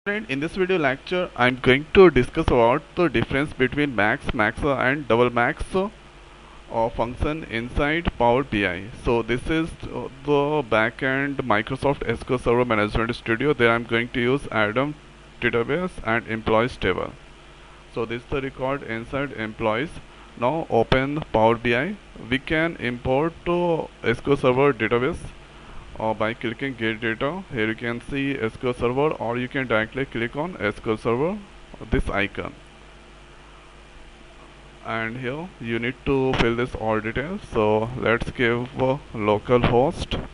In this video lecture, I'm going to discuss about the difference between MAXX, MAXA and double MAXX function inside Power BI. So this is the backend Microsoft SQL Server Management Studio. There I'm going to use Adam database and employees table. So this is the record inside employees. Now open Power BI. We can import to SQL Server database by clicking get data. Here you can see SQL Server, or you can directly click on SQL Server, this icon, and here you need to fill this all details. So let's give localhost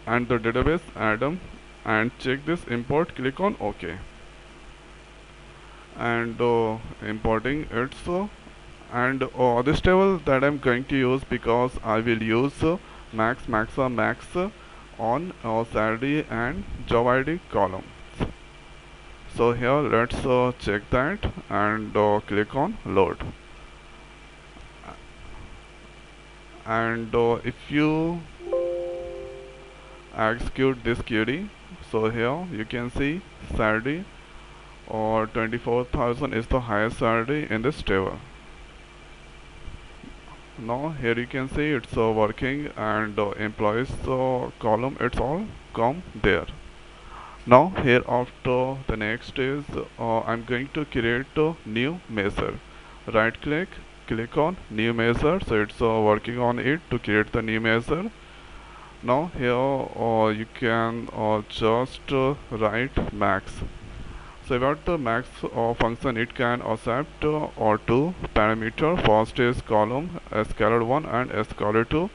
and the database Adam, and check this import, click on OK, and importing it. So and this table that I'm going to use, because I will use max maxa max on salary and job ID column. So here let's check that and click on load, and if you execute this query, so here you can see salary or 24,000 is the highest salary in this table. Now here you can see it's working, and employees column, it's all come there. Now here after the next is I'm going to create a new measure. Right click, click on new measure. So it's working on it to create the new measure. Now here you can just write max. So about the max function, it can accept or two parameter. First is column scalar 1 and scalar 2.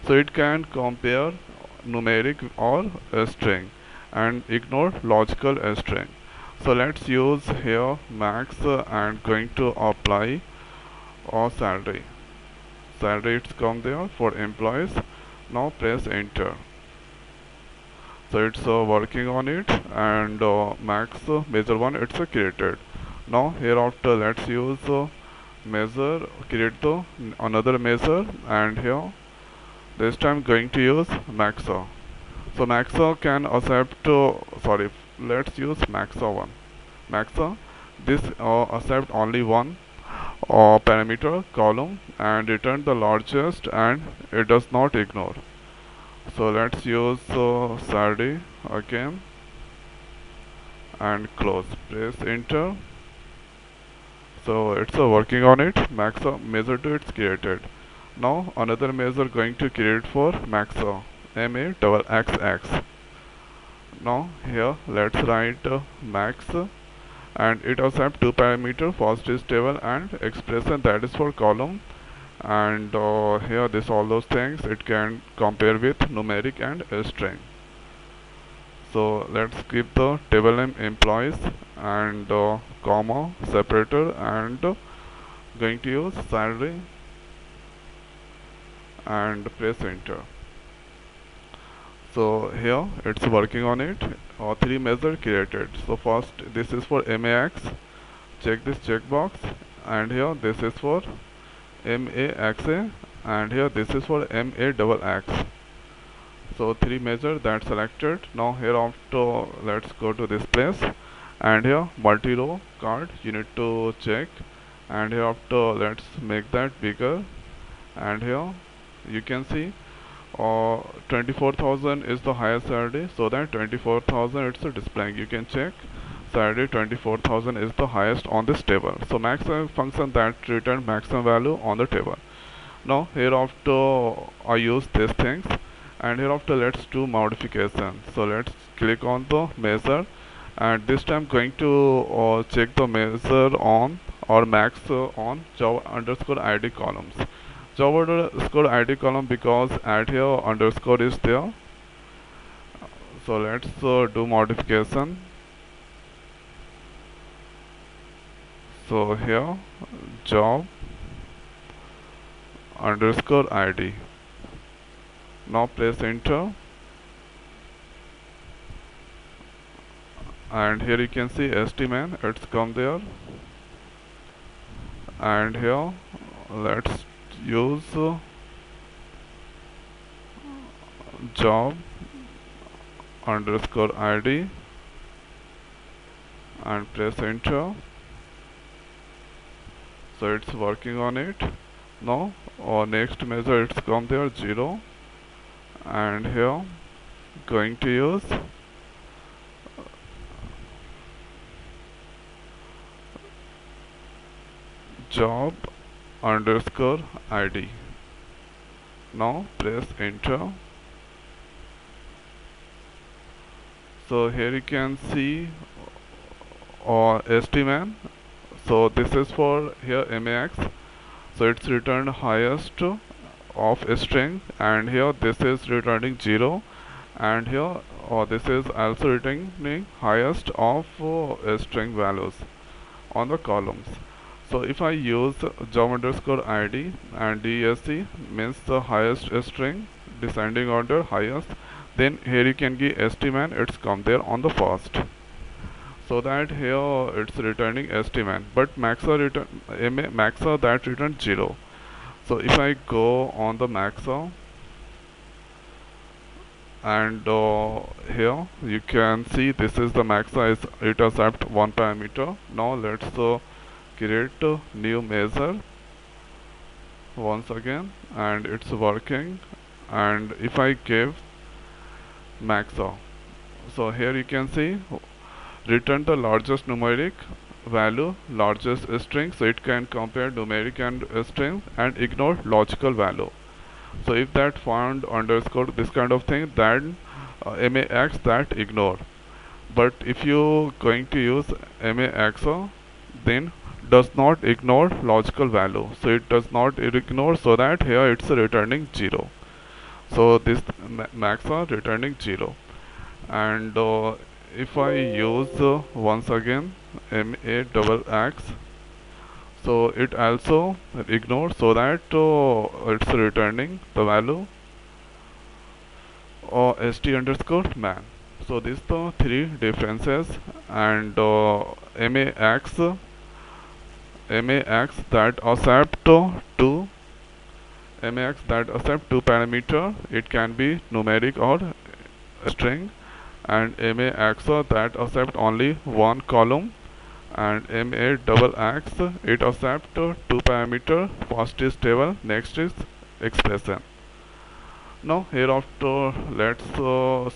So it can compare numeric or a string and ignore logical string. So let's use here max and going to apply or salary. Salary, it's come there for employees. Now press enter. So it's working on it, and max measure 1 it's created. Now hereafter let's use measure, create the another measure, and here this time going to use maxa. So maxa can accept sorry, let's use maxa 1. Maxa, this accept only one parameter column and return the largest, and it does not ignore. So let's use salary again and close. Press enter. So it's working on it. Maxa measure 2 it's created. Now another measure going to create for maxa, MAXX. Now here let's write max, and it also have two parameter. First is table and expression, that is for column, and here this all those things it can compare with numeric and string. So let's keep the table name employees and comma separator, and going to use salary and press enter. So here it's working on it. Three measure created. So first this is for MAX. Check this checkbox, and here this is for MAXA, and here this is for MAXX. So three measure that selected. Now here after let's go to this place, and here multi-row card you need to check, and here after let's make that bigger, and here you can see 24,000 is the highest salary, so that 24,000 it's a displaying. You can check salary 24,000 is the highest on this table. So maximum function that return maximum value on the table. Now hereafter I use these things, and hereafter let's do modification. So let's click on the measure, and this time going to check the measure on or max on job underscore id columns. Job underscore id column, because at here underscore is there. So let's do modification. So here job underscore id. Now press enter, and here you can see st-man it's come there, and here let's use job underscore id and press enter. So it's working on it. Now next measure it's come there 0, and here going to use job underscore id. Now press enter. So here you can see estiman. So this is for here MAX. So it's returned highest of a string, and here this is returning 0, and here this is also returning highest of string values on the columns. So if I use job underscore id and DSC means the highest string, descending order highest, then here you can give estiman, it's come there on the first. So that here it's returning estiman, but MAXA that returns 0. So if I go on the MAXA, and here you can see this is the MAXA, is it accept one parameter. Now let's create a new measure once again, and it's working. And if I give MAXA, so here you can see return the largest numeric value, largest string, so it can compare numeric and string and ignore logical value. So if that found underscore this kind of thing, then MAX that ignore. But if you going to use MAXO, then does not ignore logical value. So it does not ignore, so that here it's returning 0. So this MAXA returning 0. And if I use once again MAXX, so it also ignores, so that it's returning the value st underscore man. So these the three differences. And MAX that accept two parameter, it can be numeric or string, and MAXO that accept only one column, and MAXX it accept two parameter, first is table, next is expression. Now hereafter let's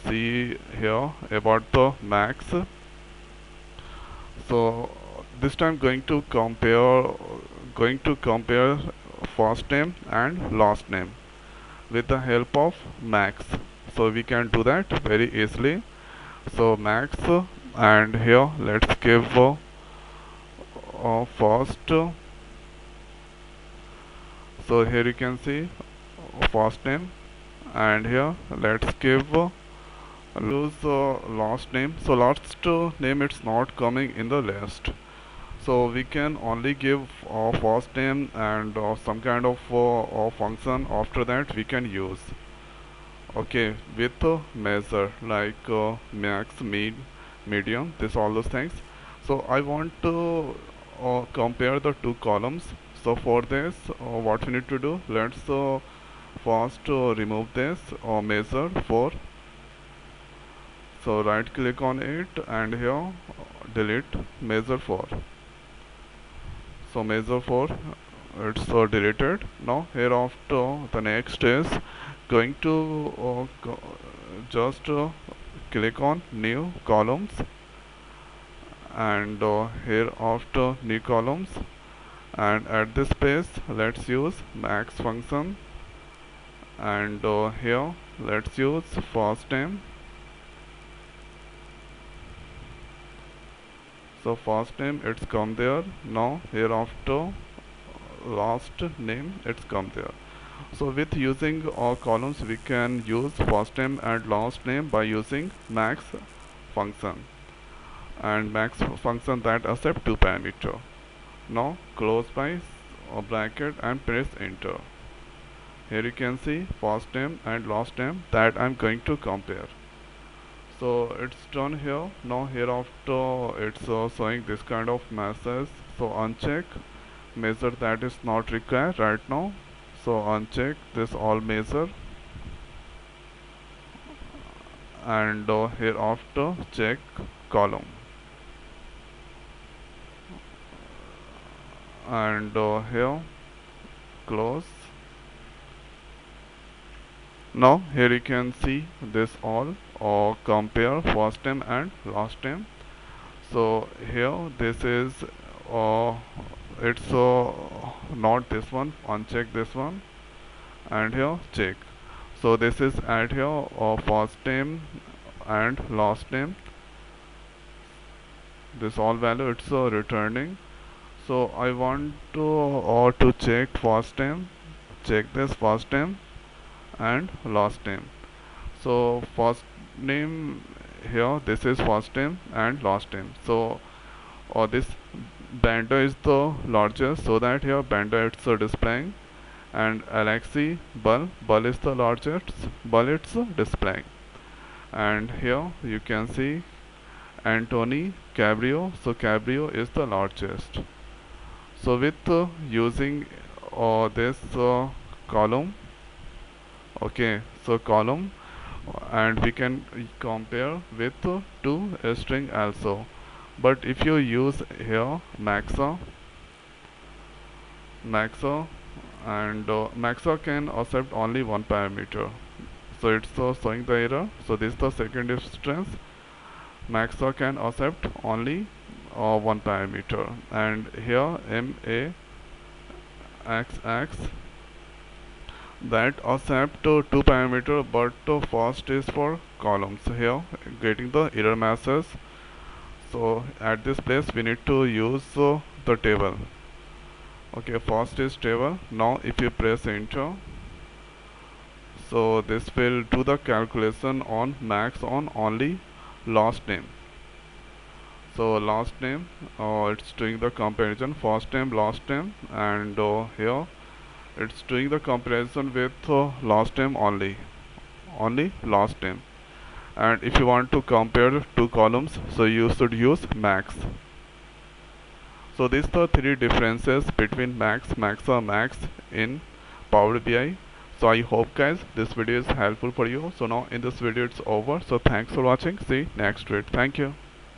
see here about the max. So this time going to compare first name and last name with the help of max. So we can do that very easily. So max, and here let's give first. So here you can see first name, and here let's give use last name. So last name it's not coming in the list, so we can only give first name and some kind of function after that we can use. Okay, with measure like max, mean, medium, this all those things. So I want to compare the two columns. So for this what we need to do, let's first remove this measure 4. So right click on it, and here delete measure 4. So measure 4 it's deleted. Now hereafter the next is going to just click on new columns, and here after new columns, and at this space let's use max function, and here let's use first name. So first name it's come there. Now hereafter last name it's come there. So with using columns we can use first name and last name by using max function, and max function that accept two parameter. Now close by bracket and press enter. Here you can see first name and last name that I'm going to compare. So it's done here. Now hereafter it's showing this kind of message. So uncheck measure that is not required right now. So uncheck this all measure, and here after check column, and here close. Now here you can see this all or compare first name and last name. So here this is it's not this one, uncheck this one, and here check. So this is at here first name and last name, this all value it's returning. So I want to check first name, check this first name and last name. So first name here, this is first name and last name. So this banda is the largest, so that here banda it's displaying, and Alexi Ball is the largest, Ball it's displaying, and here you can see Anthony Cabrio, so Cabrio is the largest. So with using this column, okay, so column, and we can compare with two string also. But if you use here MAXA, and MAXA can accept only one parameter, so it's showing the error. So this is the second instance. MAXA can accept only one parameter, and here MAXX that accept two parameter, but first is for columns. Here getting the error message. So at this place we need to use the table. Okay, first is table. Now if you press enter, so this will do the calculation on max on only last name. So last name, it's doing the comparison first name last name, and here it's doing the comparison with last name only last name. And if you want to compare two columns, so you should use max. So these are the three differences between MAXX in Power BI. So I hope guys this video is helpful for you. So now in this video it's over. So thanks for watching. See you next week. Thank you.